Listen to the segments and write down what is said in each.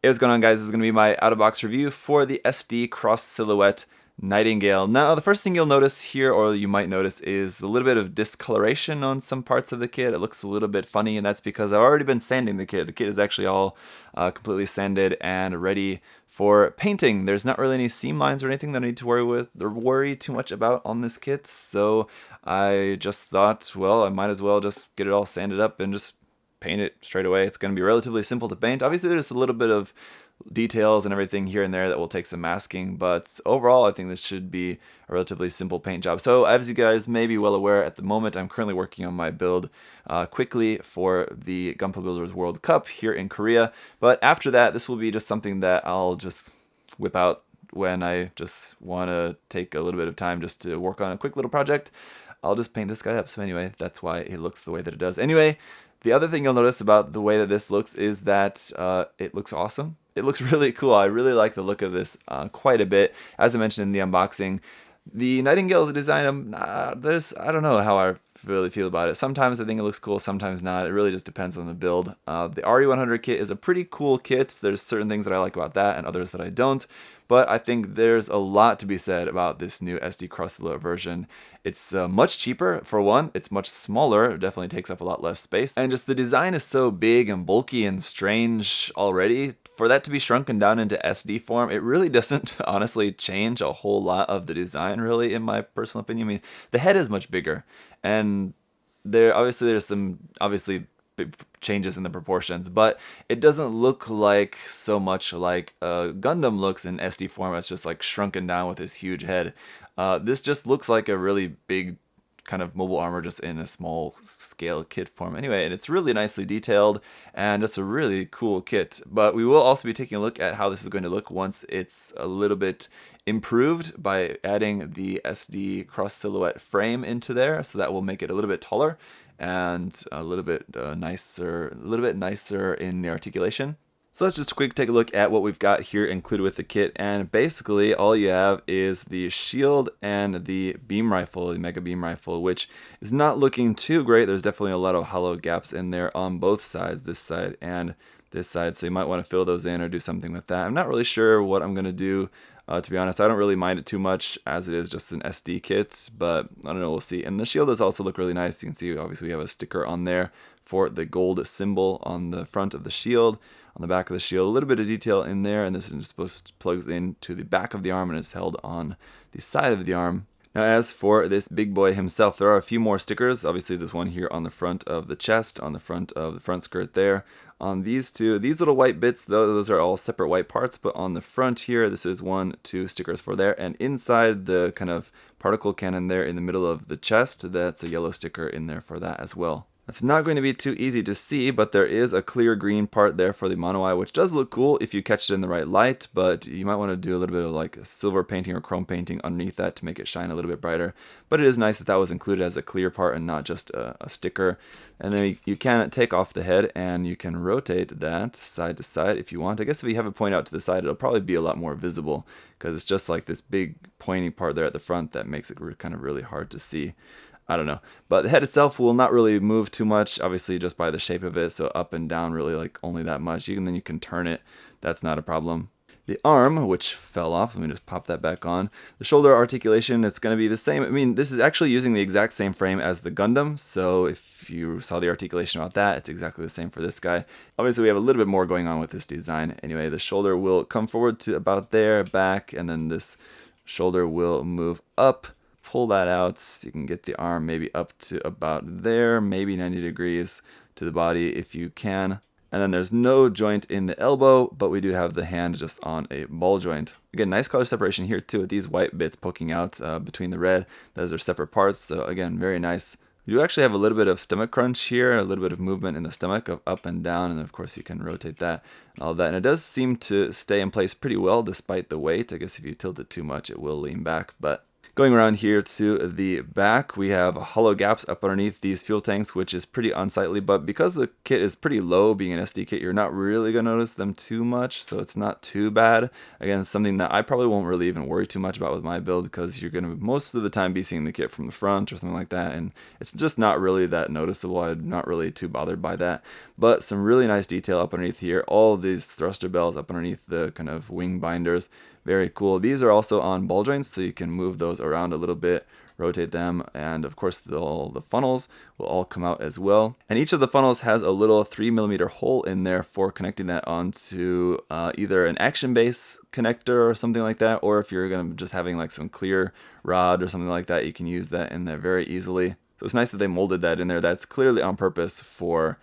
Hey, what's going on, guys? This is going to be my out-of-box review for the SD Cross Silhouette Nightingale. Now, the first thing you'll notice here, or you might notice, is a little bit of discoloration on some parts of the kit. It looks a little bit funny, and that's because I've already been sanding the kit. The kit is actually all completely sanded and ready for painting. There's not really any seam lines or anything that I need to worry too much about on this kit, so I just thought, well, I might as well just get it all sanded up and just paint it straight away. It's going to be relatively simple to paint. Obviously, there's a little bit of details and everything here and there that will take some masking, but overall I think this should be a relatively simple paint job. So as you guys may be well aware, at the moment I'm currently working on my build quickly for the Gunpla Builders World Cup here in Korea, but after that this will be just something that I'll just whip out when I just want to take a little bit of time just to work on a quick little project. I'll just paint this guy up. So anyway, that's why it looks the way that it does. Anyway, the other thing you'll notice about the way that this looks is that it looks awesome. It looks really cool. I really like the look of this quite a bit. As I mentioned in the unboxing, the Nightingale's design, I don't know how I really feel about it. Sometimes I think it looks cool, sometimes not. It really just depends on the build. The RE100 kit is a pretty cool kit. There's certain things that I like about that and others that I don't. But I think there's a lot to be said about this new SD Cross Silhouette version. It's much cheaper, for one. It's much smaller. It definitely takes up a lot less space. And just the design is so big and bulky and strange already. For that to be shrunken down into SD form, it really doesn't honestly change a whole lot of the design, really, in my personal opinion. I mean, the head is much bigger, and there's some big changes in the proportions, but it doesn't look like so much like Gundam looks in SD form. It's just like shrunken down with this huge head. This just looks like a really big kind of mobile armor just in a small scale kit form anyway, and it's really nicely detailed and it's a really cool kit. But we will also be taking a look at how this is going to look once it's a little bit improved by adding the SD Cross Silhouette frame into there, so that will make it a little bit taller and a little bit nicer in the articulation. So let's just quick take a look at what we've got here included with the kit, and basically all you have is the shield and the beam rifle, the Mega Beam Rifle, which is not looking too great. There's definitely a lot of hollow gaps in there on both sides, this side and this side, so you might want to fill those in or do something with that. I'm not really sure what I'm going to do. To be honest, I don't really mind it too much as it is just an SD kit, but I don't know, we'll see. And the shield does also look really nice. You can see obviously we have a sticker on there for the gold symbol on the front of the shield. On the back of the shield, a little bit of detail in there, and this is supposed to plug into the back of the arm and is held on the side of the arm. Now, as for this big boy himself, there are a few more stickers. Obviously, there's one here on the front of the chest, on the front of the front skirt there. On these two, these little white bits, those are all separate white parts, but on the front here, this is 2 stickers for there. And inside the kind of particle cannon there in the middle of the chest, that's a yellow sticker in there for that as well. It's not going to be too easy to see, but there is a clear green part there for the mono eye, which does look cool if you catch it in the right light, but you might want to do a little bit of like silver painting or chrome painting underneath that to make it shine a little bit brighter. But it is nice that that was included as a clear part and not just a sticker. And then you can take off the head and you can rotate that side to side if you want. I guess if you have it point out to the side, it'll probably be a lot more visible because it's just like this big pointing part there at the front that makes it kind of really hard to see. I don't know, but the head itself will not really move too much, obviously just by the shape of it, so up and down really like only that much. Then you can turn it, that's not a problem. The arm, which fell off, let me just pop that back on. The shoulder articulation, it's going to be the same. I mean, this is actually using the exact same frame as the Gundam, so if you saw the articulation about that, it's exactly the same for this guy. Obviously, we have a little bit more going on with this design. Anyway, the shoulder will come forward to about there, back, and then this shoulder will move up. Pull that out so you can get the arm maybe up to about there, maybe 90 degrees to the body if you can. And then there's no joint in the elbow, but we do have the hand just on a ball joint. Again, nice color separation here too with these white bits poking out between the red. Those are separate parts, so again, very nice. You actually have a little bit of stomach crunch here, a little bit of movement in the stomach of up and down, and of course you can rotate that and all that. And it does seem to stay in place pretty well despite the weight. I guess if you tilt it too much, it will lean back, but Going around here to the back, we have hollow gaps up underneath these fuel tanks, which is pretty unsightly, but because the kit is pretty low, being an SD kit, you're not really going to notice them too much, so it's not too bad. Again, it's something that I probably won't really even worry too much about with my build, because you're going to most of the time be seeing the kit from the front or something like that, and it's just not really that noticeable. I'm not really too bothered by that. But some really nice detail up underneath here. All of these thruster bells up underneath the kind of wing binders. Very cool. These are also on ball joints, so you can move those around a little bit, rotate them, and of course all the funnels will all come out as well. And each of the funnels has a little 3mm hole in there for connecting that onto either an action base connector or something like that, or if you're going to just having like some clear rod or something like that, you can use that in there very easily. So it's nice that they molded that in there. That's clearly on purpose for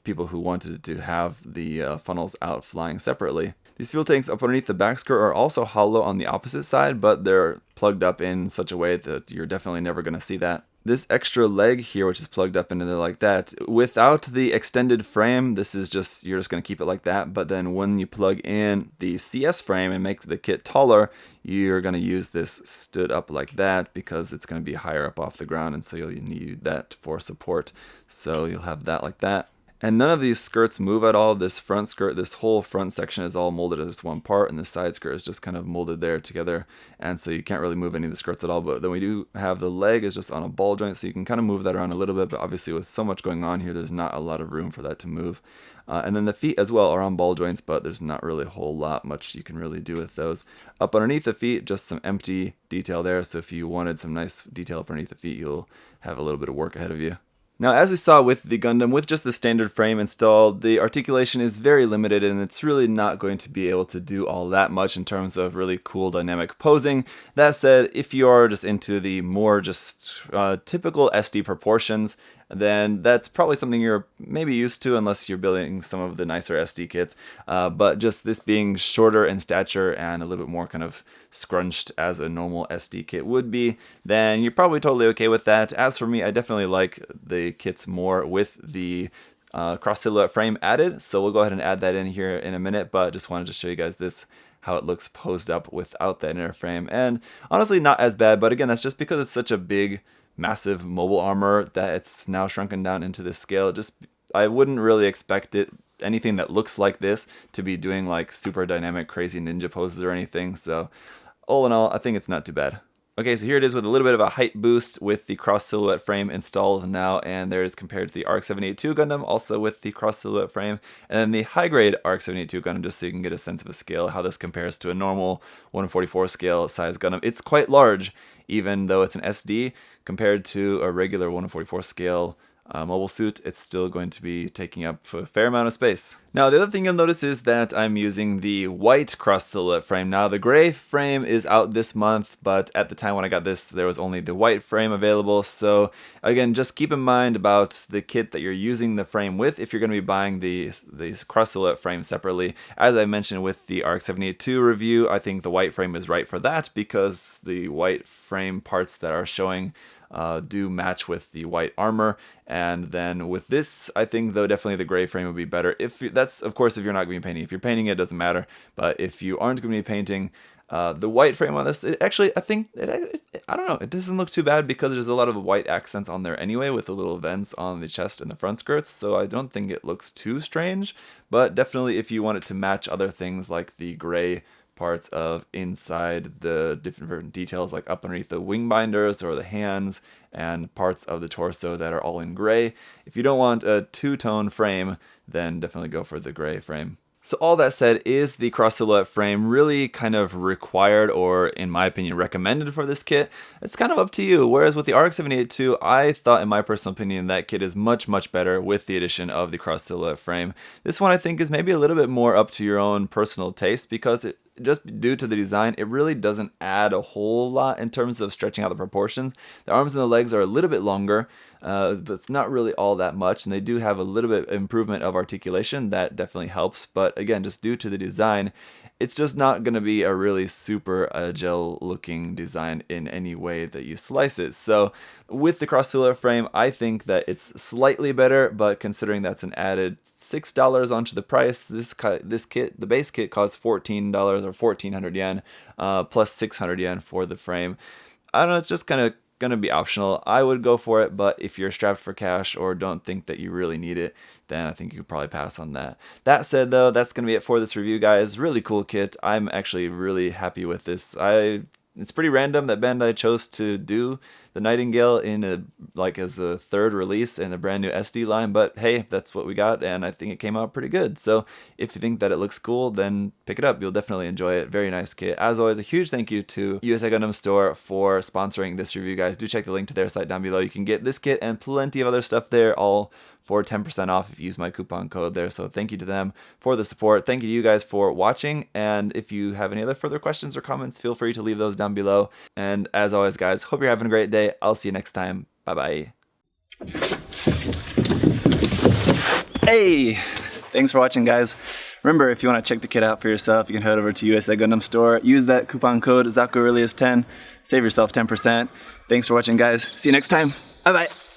people who wanted to have the funnels out flying separately. These fuel tanks up underneath the back skirt are also hollow on the opposite side, but they're plugged up in such a way that you're definitely never going to see that. This extra leg here, which is plugged up into there like that, without the extended frame, this is just, you're just going to keep it like that, but then when you plug in the CS frame and make the kit taller, you're going to use this stood up like that because it's going to be higher up off the ground, and so you'll need that for support. So you'll have that like that. And none of these skirts move at all. This front skirt, this whole front section is all molded as one part, and the side skirt is just kind of molded there together. And so you can't really move any of the skirts at all. But then we do have the leg is just on a ball joint, so you can kind of move that around a little bit. But obviously with so much going on here, there's not a lot of room for that to move. And then the feet as well are on ball joints, but there's not really a whole lot much you can really do with those. Up underneath the feet, just some empty detail there. So if you wanted some nice detail up underneath the feet, you'll have a little bit of work ahead of you. Now, as we saw with the Gundam, with just the standard frame installed, the articulation is very limited, and it's really not going to be able to do all that much in terms of really cool dynamic posing. That said, if you are just into the more just typical SD proportions, then that's probably something you're maybe used to unless you're building some of the nicer SD kits. But just this being shorter in stature and a little bit more kind of scrunched as a normal SD kit would be, then you're probably totally okay with that. As for me, I definitely like the kits more with the cross silhouette frame added, so we'll go ahead and add that in here in a minute, but just wanted to show you guys this, how it looks posed up without that inner frame. And honestly, not as bad, but again, that's just because it's such a big, massive mobile armor that it's now shrunken down into this scale. I wouldn't really expect anything that looks like this to be doing like super dynamic crazy ninja poses or anything, so all in all, I think it's not too bad. Okay, so here it is with a little bit of a height boost with the cross silhouette frame installed now, and there it is compared to the ARC-782 Gundam, also with the cross silhouette frame, and then the high grade ARC-782 Gundam, just so you can get a sense of a scale, how this compares to a normal 1/44 scale size Gundam. It's quite large, even though it's an SD, compared to a regular 1/44 scale mobile suit, it's still going to be taking up a fair amount of space. Now, the other thing you'll notice is that I'm using the white cross silhouette frame. Now, the gray frame is out this month, but at the time when I got this, there was only the white frame available. So again, just keep in mind about the kit that you're using the frame with if you're going to be buying these cross silhouette frames separately. As I mentioned with the ARC-782 review, I think the white frame is right for that because the white frame parts that are showing do match with the white armor. And then with this, I think though definitely the gray frame would be better. That's of course if you're not going to be painting. If you're painting, it doesn't matter. But if you aren't going to be painting, the white frame on this, I don't know, it doesn't look too bad because there's a lot of white accents on there anyway with the little vents on the chest and the front skirts, so I don't think it looks too strange. But definitely if you want it to match other things like the gray parts of inside the different details like up underneath the wing binders or the hands and parts of the torso that are all in gray. If you don't want a two-tone frame, then definitely go for the gray frame. So all that said, is the cross silhouette frame really kind of required or, in my opinion, recommended for this kit? It's kind of up to you. Whereas with the ARC-782, I thought, in my personal opinion, that kit is much, much better with the addition of the cross silhouette frame. This one I think is maybe a little bit more up to your own personal taste because just due to the design, it really doesn't add a whole lot in terms of stretching out the proportions. The arms and the legs are a little bit longer, but it's not really all that much, and they do have a little bit improvement of articulation. That definitely helps, but again, just due to the design, it's just not going to be a really super agile looking design in any way that you slice it. So with the cross silhouette frame, I think that it's slightly better, but considering that's an added $6 onto the price, this kit, the base kit, costs $14 or 1,400 yen, plus 600 yen for the frame. I don't know, it's just kind of gonna be optional. I would go for it, but if you're strapped for cash or don't think that you really need it, then I think you could probably pass on that. That said though, that's gonna be it for this review, guys. Really cool kit. I'm actually really happy with this. It's pretty random that Bandai chose to do the Nightingale in as the third release in a brand new SD line, but hey, that's what we got, and I think it came out pretty good. So if you think that it looks cool, then pick it up. You'll definitely enjoy it. Very nice kit. As always, a huge thank you to USA Gundam Store for sponsoring this review, guys. Do check the link to their site down below. You can get this kit and plenty of other stuff there, all for 10% off if you use my coupon code there. So thank you to them for the support. Thank you to you guys for watching. And if you have any other further questions or comments, feel free to leave those down below. And as always, guys, hope you're having a great day. I'll see you next time. Bye-bye. Hey! Thanks for watching, guys. Remember, if you want to check the kit out for yourself, you can head over to USA Gundam Store. Use that coupon code ZakuAurelius10. Save yourself 10%. Thanks for watching, guys. See you next time. Bye-bye.